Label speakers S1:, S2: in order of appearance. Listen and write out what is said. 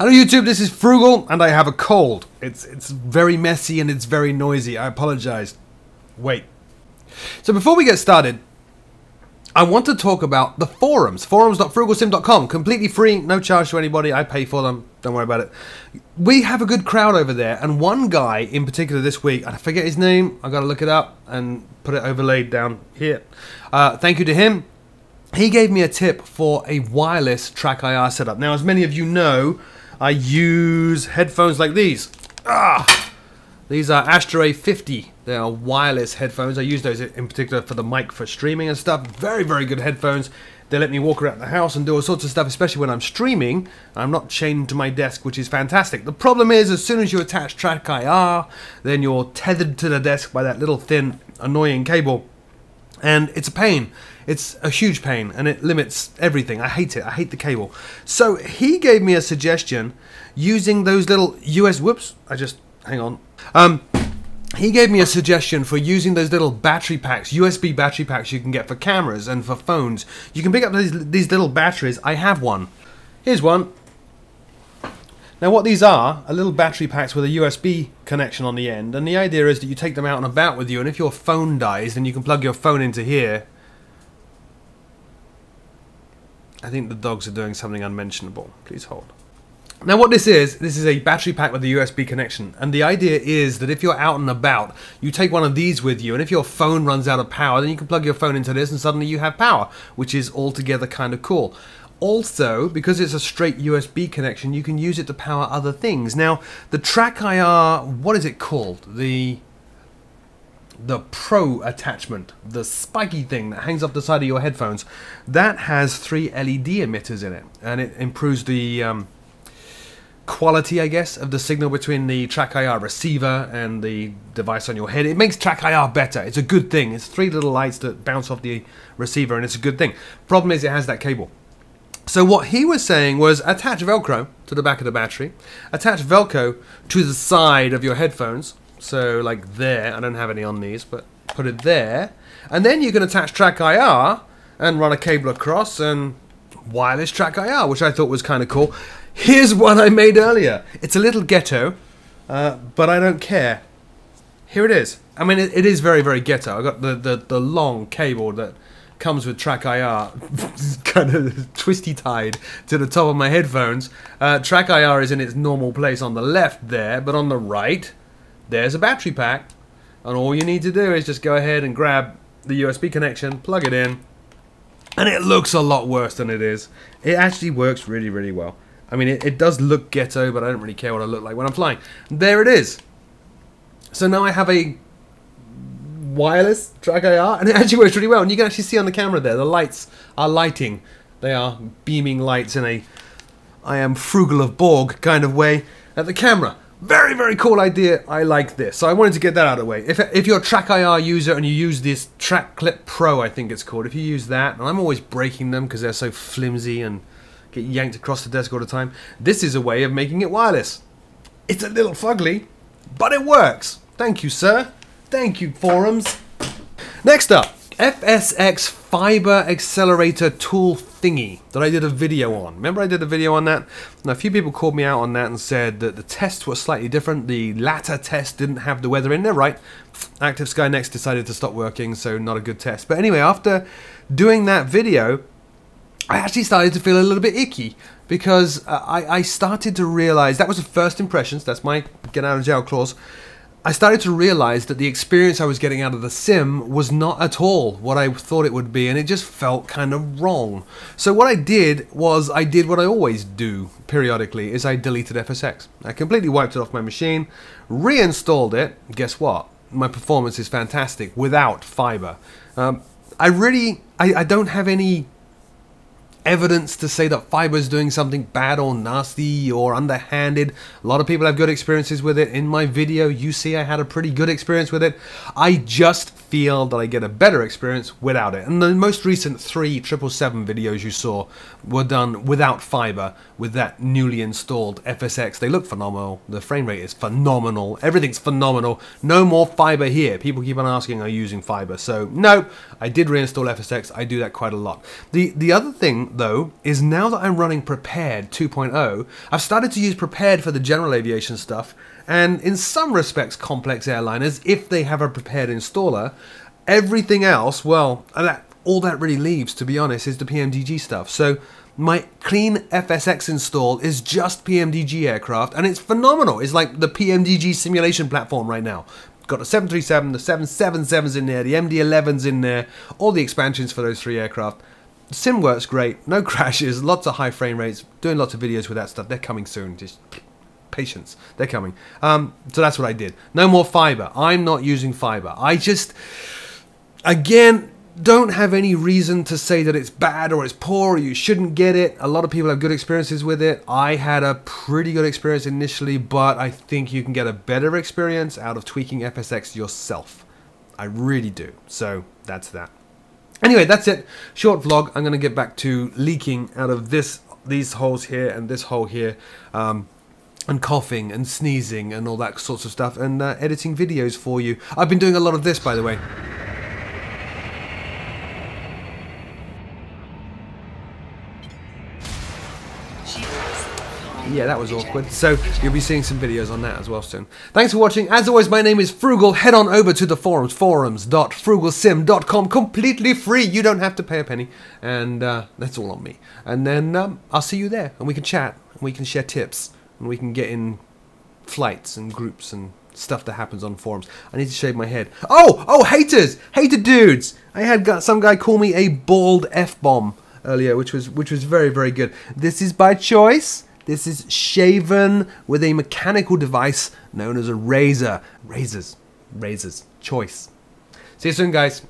S1: Hello YouTube, this is Froogle and I have a cold. It's very messy and it's very noisy. I apologize. Wait. So before we get started, I want to talk about the forums. Forums.FroogleSim.com. Completely free, no charge to anybody. I pay for them. Don't worry about it. We have a good crowd over there, and one guy in particular this week, I forget his name, I gotta look it up and put it overlaid down here. Thank you to him. He gave me a tip for a wireless Trackir setup. Now, as many of you know, I use headphones like these. These are Astra 50. They are wireless headphones. I use those in particular for the mic for streaming and stuff. Very, very good headphones. They let me walk around the house and do all sorts of stuff, especially when I'm streaming. I'm not chained to my desk, which is fantastic. The problem is, as soon as you attach Trackir, then you're tethered to the desk by that little thin, annoying cable. And it's a pain. It's a huge pain, and it limits everything. I hate it. I hate the cable. So he gave me a suggestion using those little hang on. He gave me a suggestion for using those little battery packs, USB battery packs you can get for cameras and for phones. You can pick up these little batteries. I have one. Here's one. Now what these are little battery packs with a USB connection on the end, and the idea is that you take them out and about with you, and if your phone dies, then you can plug your phone into here. I think the dogs are doing something unmentionable. Please hold. Now what this is a battery pack with a USB connection, and the idea is that if you're out and about, you take one of these with you, and if your phone runs out of power, then you can plug your phone into this and suddenly you have power, which is altogether kind of cool. Also, because it's a straight USB connection, you can use it to power other things. Now, the Trackir, what is it called? The Pro attachment, the spiky thing that hangs off the side of your headphones, that has 3 LED emitters in it, and it improves the quality, I guess, of the signal between the Trackir receiver and the device on your head. It makes Trackir better. It's a good thing. It's 3 little lights that bounce off the receiver, and it's a good thing. Problem is, it has that cable. So what he was saying was attach Velcro to the back of the battery, attach Velcro to the side of your headphones, so like there. I don't have any on these, but put it there, and then you can attach Trackir and run a cable across and wireless Trackir, which I thought was kind of cool. Here's one I made earlier. It's a little ghetto, but I don't care. Here it is. I mean, it is very, very ghetto. I got the long cable that comes with Trackir kind of twisty tied to the top of my headphones. Trackir is in its normal place on the left there, but on the right there's a battery pack, and all you need to do is just go ahead and grab the USB connection, plug it in, and it looks a lot worse than it is. It actually works really, really well. I mean, it does look ghetto, but I don't really care what I look like when I'm flying. There it is. So now I have a wireless Trackir, and it actually works really well. And you can actually see on the camera there, the lights are lighting. They are beaming lights in a I am Froogle of Borg kind of way at the camera. Very, very cool idea. I like this. So I wanted to get that out of the way. If you're a Trackir user and you use this TrackClip Pro, I think it's called, if you use that, and I'm always breaking them because they're so flimsy and get yanked across the desk all the time, this is a way of making it wireless. It's a little fugly, but it works. Thank you, sir. Thank you, forums. Next up, FSX Fiber Accelerator tool thingy that I did a video on. Remember I did a video on that? Now, a few people called me out on that and said that the tests were slightly different. The latter test didn't have the weather in there, right? Active Sky Next decided to stop working, so not a good test. But anyway, after doing that video, I actually started to feel a little bit icky because I started to realize, that was the first impressions, that's my get out of jail clause. I started to realize that the experience I was getting out of the sim was not at all what I thought it would be, and it just felt kind of wrong. So what I did was, I did what I always do periodically, is I deleted FSX. I completely wiped it off my machine, reinstalled it. Guess what? My performance is fantastic without fiber. I don't have any evidence to say that fiber is doing something bad or nasty or underhanded. A lot of people have good experiences with it. In my video, you see I had a pretty good experience with it. I just feel that I get a better experience without it. And the most recent 3 777 videos you saw were done without fiber, with that newly installed FSX. They look phenomenal. The frame rate is phenomenal. Everything's phenomenal. No more fiber here. People keep on asking, are you using fiber? So no, I did reinstall FSX. I do that quite a lot. The other thing though is, now that I'm running Prepared 2.0, I've started to use Prepared for the general aviation stuff, and in some respects complex airliners, if they have a Prepared installer. Everything else, well, all that really leaves, to be honest, is the PMDG stuff. So my clean FSX install is just PMDG aircraft, and it's phenomenal. It's like the PMDG simulation platform right now. Got the 737, the 777's in there, the MD-11's in there, all the expansions for those 3 aircraft. The sim works great, no crashes, lots of high frame rates, doing lots of videos with that stuff. They're coming soon, just patience, they're coming. So that's what I did. No more fiber. I'm not using fiber. I just, again, don't have any reason to say that it's bad or it's poor or you shouldn't get it. A lot of people have good experiences with it. I had a pretty good experience initially, but I think you can get a better experience out of tweaking FSX yourself. I really do. So that's that. Anyway, that's it. Short vlog. I'm going to get back to leaking out of these holes here and this hole here. And coughing and sneezing and all that sorts of stuff, and editing videos for you. I've been doing a lot of this, by the way. Yeah, that was awkward. So you'll be seeing some videos on that as well soon. Thanks for watching. As always, my name is Froogle. Head on over to the forums, forums.frugalsim.com. Completely free. You don't have to pay a penny. And that's all on me. And then I'll see you there, and we can chat, and we can share tips, and we can get in flights and groups and stuff that happens on forums. I need to shave my head. Oh, haters! Hater dudes! I had some guy call me a bald F-bomb earlier, which was very, very good. This is by choice. This is shaven with a mechanical device known as a razor. Razors. Choice. See you soon, guys.